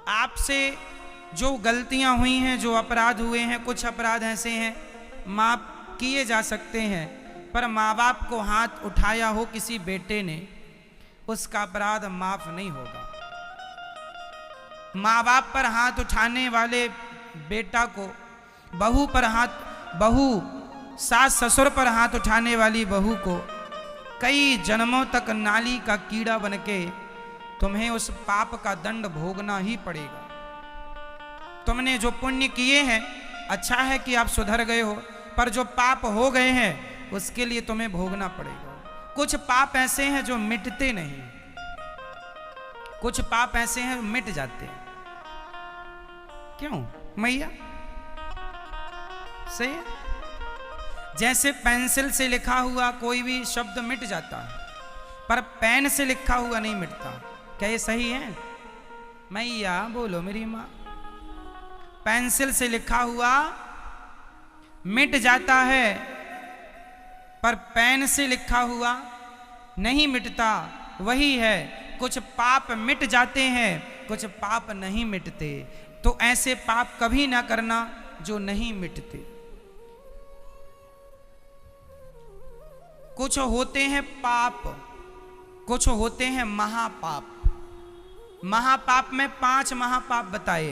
आपसे जो गलतियां हुई हैं, जो अपराध हुए हैं, कुछ अपराध ऐसे हैं माफ किए जा सकते हैं, पर माँ बाप को हाथ उठाया हो किसी बेटे ने, उसका अपराध माफ नहीं होगा। माँ बाप पर हाथ उठाने वाले बेटा को, बहू सास ससुर पर हाथ उठाने वाली बहू को कई जन्मों तक नाली का कीड़ा बनके तुम्हें उस पाप का दंड भोगना ही पड़ेगा। तुमने जो पुण्य किए हैं, अच्छा है कि आप सुधर गए हो, पर जो पाप हो गए हैं उसके लिए तुम्हें भोगना पड़ेगा। कुछ पाप ऐसे हैं जो मिटते नहीं, कुछ पाप ऐसे हैं मिट जाते हैं। क्यों मैया? सही है। जैसे पेंसिल से लिखा हुआ कोई भी शब्द मिट जाता है, पर पेन से लिखा हुआ नहीं मिटता। क्या ये सही है? मैया बोलो मेरी माँ। पेंसिल से लिखा हुआ मिट जाता है, पर पेन से लिखा हुआ नहीं मिटता। वही है, कुछ पाप मिट जाते हैं, कुछ पाप नहीं मिटते। तो ऐसे पाप कभी ना करना जो नहीं मिटते। कुछ होते हैं पाप, कुछ होते हैं महापाप। महापाप में 5 महापाप बताए।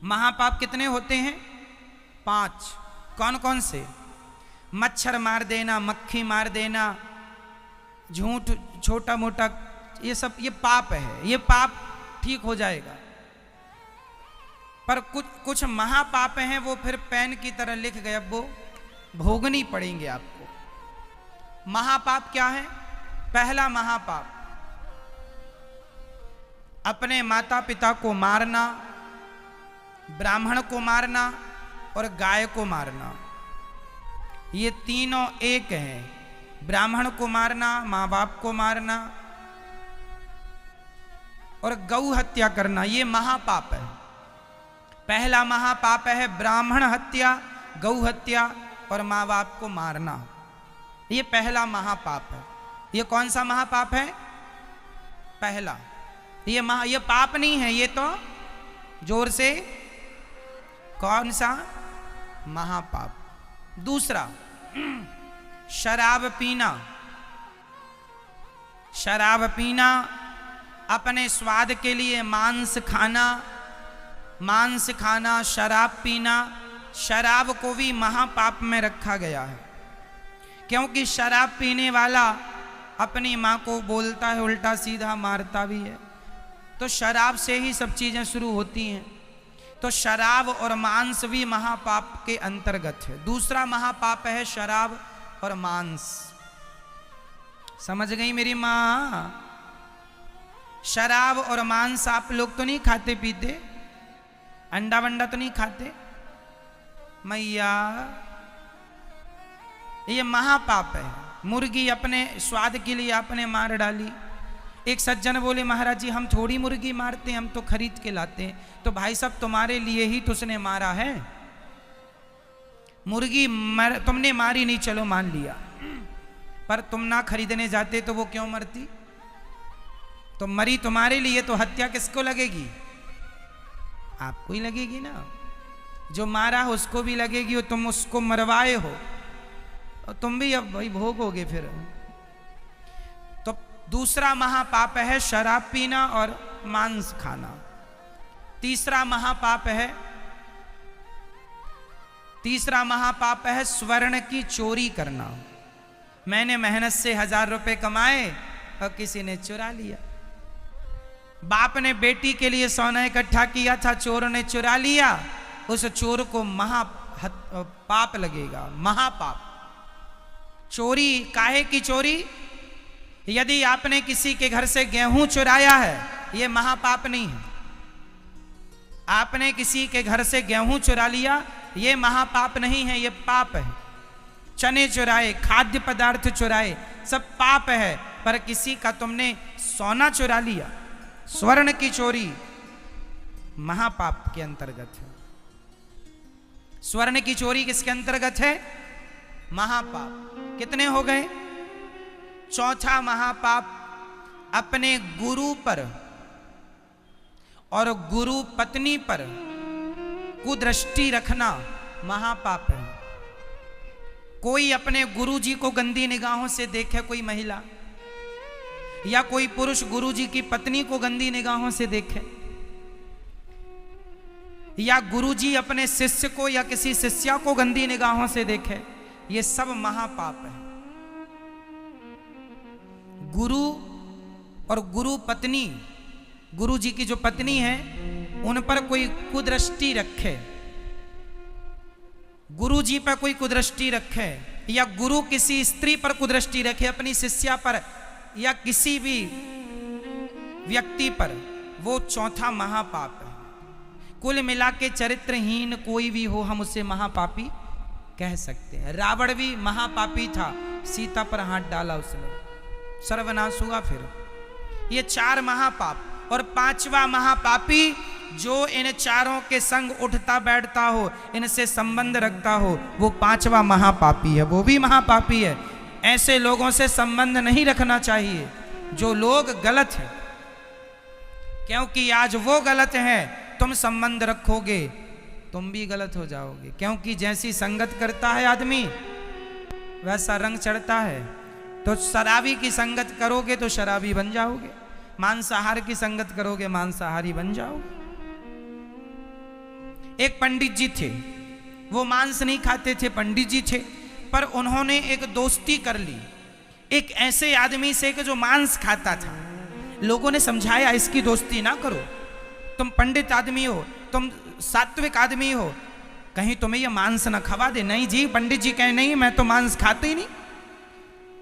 महापाप कितने होते हैं? 5। कौन कौन से? मच्छर मार देना, मक्खी मार देना, झूठ, छोटा मोटा, ये सब ये पाप है। ये पाप ठीक हो जाएगा। पर कुछ महापाप हैं, वो फिर पेन की तरह लिख गए, अब वो भोगनी पड़ेंगे आपको। महापाप क्या है? पहला महापाप, अपने माता पिता को मारना, ब्राह्मण को मारना और गाय को मारना। ये तीनों एक हैं। ब्राह्मण को मारना, माँ बाप को मारना और गौ हत्या करना, ये महापाप है। पहला महापाप है ब्राह्मण हत्या, गौ हत्या और माँ बाप को मारना। ये पहला महापाप है। ये कौन सा महापाप है? पहला। ये पाप नहीं है, ये तो जोर से, कौन सा? महापाप। दूसरा, शराब पीना। शराब पीना, अपने स्वाद के लिए मांस खाना, शराब पीना। शराब को भी महापाप में रखा गया है, क्योंकि शराब पीने वाला अपनी माँ को बोलता है उल्टा सीधा, मारता भी है। तो शराब से ही सब चीजें शुरू होती हैं। तो शराब और मांस भी महापाप के अंतर्गत है। दूसरा महापाप है शराब और मांस। समझ गई मेरी माँ? शराब और मांस आप लोग तो नहीं खाते पीते? अंडा वंडा तो नहीं खाते? मैया, ये महापाप है। मुर्गी अपने स्वाद के लिए आपने मार डाली। एक सज्जन बोले, महाराज जी हम थोड़ी मुर्गी मारते हैं, हम तो खरीद के लाते हैं। तो भाई साहब, तुम्हारे लिए ही तो उसने मारा है। मुर्गी तुमने मारी नहीं, चलो मान लिया, पर तुम ना खरीदने जाते तो वो क्यों मरती? तो मरी तुम्हारे लिए, तो हत्या किसको लगेगी? आपको ही लगेगी ना। जो मारा उसको भी लगेगी, और तुम उसको मरवाए हो और तुम भी अब भाई भोगोगे फिर। तो दूसरा महापाप है शराब पीना और मांस खाना। तीसरा महापाप है स्वर्ण की चोरी करना। मैंने मेहनत से 1000 रुपए कमाए और किसी ने चुरा लिया। बाप ने बेटी के लिए सोना इकट्ठा किया था, चोर ने चुरा लिया। उस चोर को महापाप लगेगा, महापाप। चोरी, काहे की चोरी? यदि आपने किसी के घर से गेहूं चुराया है, यह महापाप नहीं है। आपने किसी के घर से गेहूं चुरा लिया, यह महापाप नहीं है, यह पाप है। चने चुराए, खाद्य पदार्थ चुराए, सब पाप है। पर किसी का तुमने सोना चुरा लिया, स्वर्ण की चोरी, महापाप के अंतर्गत है। स्वर्ण की चोरी किसके अंतर्गत है? महापाप। कितने हो गए? चौथा महापाप, अपने गुरु पर और गुरु पत्नी पर कुदृष्टि रखना महापाप है। कोई अपने गुरु जी को गंदी निगाहों से देखे, कोई महिला या कोई पुरुष गुरु जी की पत्नी को गंदी निगाहों से देखे, या गुरु जी अपने शिष्य को या किसी शिष्या को गंदी निगाहों से देखे, ये सब महापाप है। गुरु और गुरु पत्नी, गुरु जी की जो पत्नी है उन पर कोई कुदृष्टि रखे, गुरु जी पर कोई कुदृष्टि रखे, या गुरु किसी स्त्री पर कुदृष्टि रखे, अपनी शिष्या पर या किसी भी व्यक्ति पर, वो चौथा महापाप है। कुल मिला के चरित्रहीन कोई भी हो हम उसे महापापी कह सकते हैं। रावण भी महापापी था, सीता पर हाथ डाला उसने, सर्वनाश हुआ। फिर ये 4 महापाप, और 5वां महापापी जो इन चारों के संग उठता बैठता हो, इनसे संबंध रखता हो, वो 5वां महापापी है, वो भी महापापी है। ऐसे लोगों से संबंध नहीं रखना चाहिए जो लोग गलत हैं, क्योंकि आज वो गलत हैं, तुम संबंध रखोगे तुम भी गलत हो जाओगे। क्योंकि जैसी संगत करता है आदमी वैसा रंग चढ़ता है। तो शराबी की संगत करोगे तो शराबी बन जाओगे, मांसाहार की संगत करोगे मांसाहारी बन जाओगे। एक पंडित जी थे, वो मांस नहीं खाते थे, पंडित जी थे, पर उन्होंने एक दोस्ती कर ली एक ऐसे आदमी से कि जो मांस खाता था। लोगों ने समझाया इसकी दोस्ती ना करो, तुम पंडित आदमी हो, तुम सात्विक आदमी हो, कहीं तुम्हें ये मांस ना खवा दे। नहीं जी, पंडित जी कहे नहीं, मैं तो मांस खाते ही नहीं,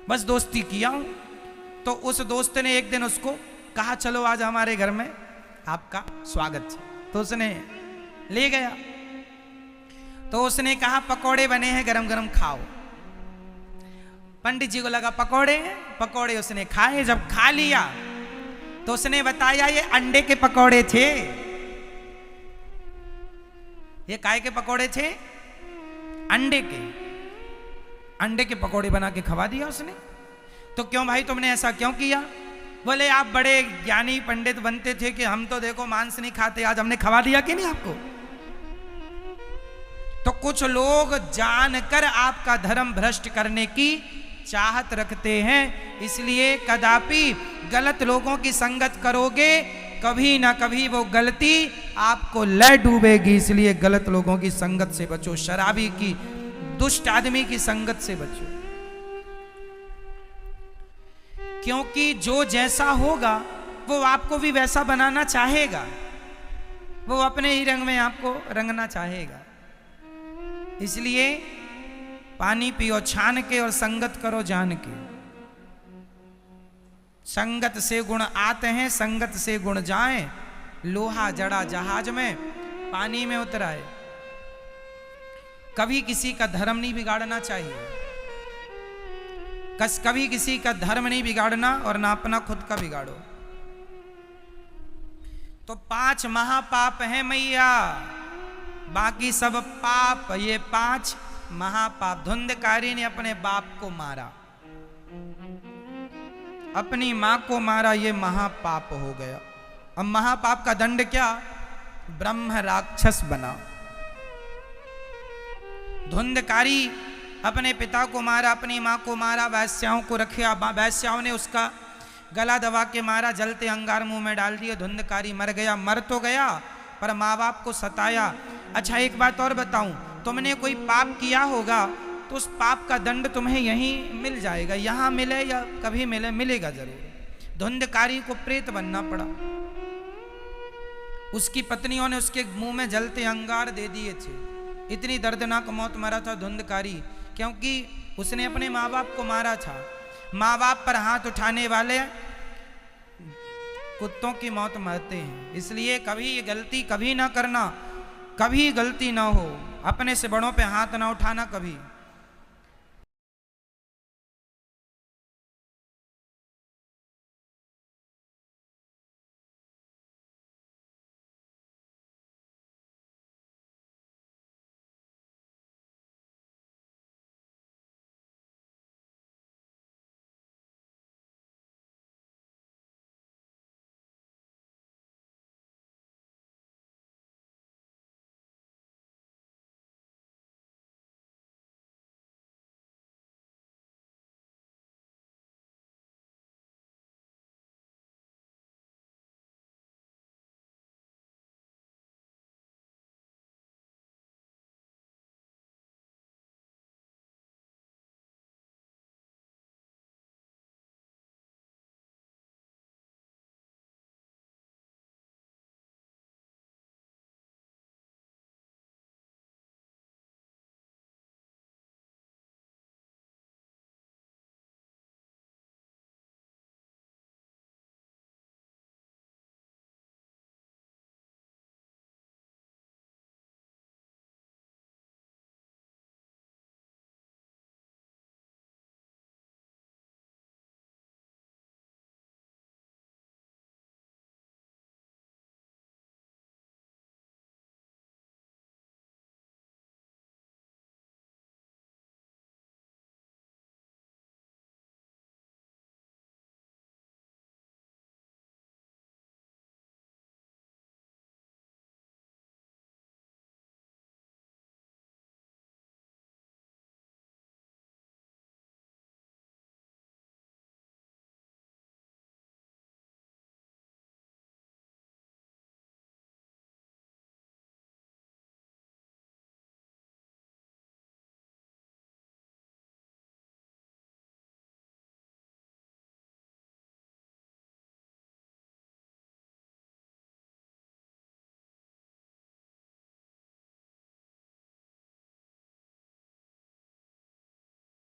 बस दोस्ती किया हूं। तो उस दोस्त ने एक दिन उसको कहा चलो आज हमारे घर में आपका स्वागत है। तो उसने ले गया, तो उसने कहा पकौड़े बने हैं गरम गरम खाओ। पंडित जी को लगा पकौड़े हैं, पकौड़े उसने खाए। जब खा लिया तो उसने बताया ये अंडे के पकौड़े थे। ये काय के पकौड़े थे? अंडे के। अंडे के पकौड़े बना के खवा दिया उसने। तो क्यों भाई तुमने ऐसा क्यों किया? बोले आप बड़े ज्ञानी पंडित बनते थे कि हम तो देखो मांस नहीं खाते, आज हमने खवा दिया कि नहीं आपको। तो कुछ लोग जानकर आपका धर्म भ्रष्ट करने की चाहत रखते हैं, इसलिए कदापि गलत लोगों की संगत करोगे, कभी ना कभी वो गलती आपको ले डूबेगी। इसलिए गलत लोगों की संगत से बचो, शराबी की, दुष्ट आदमी की संगत से बचो, क्योंकि जो जैसा होगा वो आपको भी वैसा बनाना चाहेगा, वो अपने ही रंग में आपको रंगना चाहेगा। इसलिए पानी पियो छान के और संगत करो जान के। संगत से गुण आते हैं, संगत से गुण जाएं। लोहा जड़ा जहाज में पानी में उतराए। कभी किसी का धर्म नहीं बिगाड़ना चाहिए, कभी किसी का धर्म नहीं बिगाड़ना और ना अपना खुद का बिगाड़ो। तो 5 महापाप हैं मैया, बाकी सब पाप, ये 5 महापाप। धुंधकारी ने अपने बाप को मारा, अपनी मां को मारा, ये महापाप हो गया। अब महापाप का दंड क्या? ब्रह्म राक्षस बना। धुंधकारी अपने पिता को मारा, अपनी मां को मारा, वैश्याओं को रखा, वैश्याओं ने उसका गला दबा के मारा, जलते अंगार मुंह में डाल दिया, धुंधकारी मर गया। मर तो गया पर माँ बाप को सताया। अच्छा एक बात और बताऊं, तुमने कोई पाप किया होगा तो उस पाप का दंड तुम्हें यहीं मिल जाएगा, यहां मिले या कभी मिले, मिलेगा जरूर। धुंधकारी को प्रेत बनना पड़ा, उसकी पत्नियों ने उसके मुंह में जलते अंगार दे दिए थे। इतनी दर्दनाक मौत मरा था धुंधकारी, क्योंकि उसने अपने माँ बाप को मारा था। माँ बाप पर हाथ उठाने वाले कुत्तों की मौत मरते हैं। इसलिए कभी ये गलती कभी ना करना, कभी गलती ना हो, अपने से बड़ों पे हाथ ना उठाना कभी।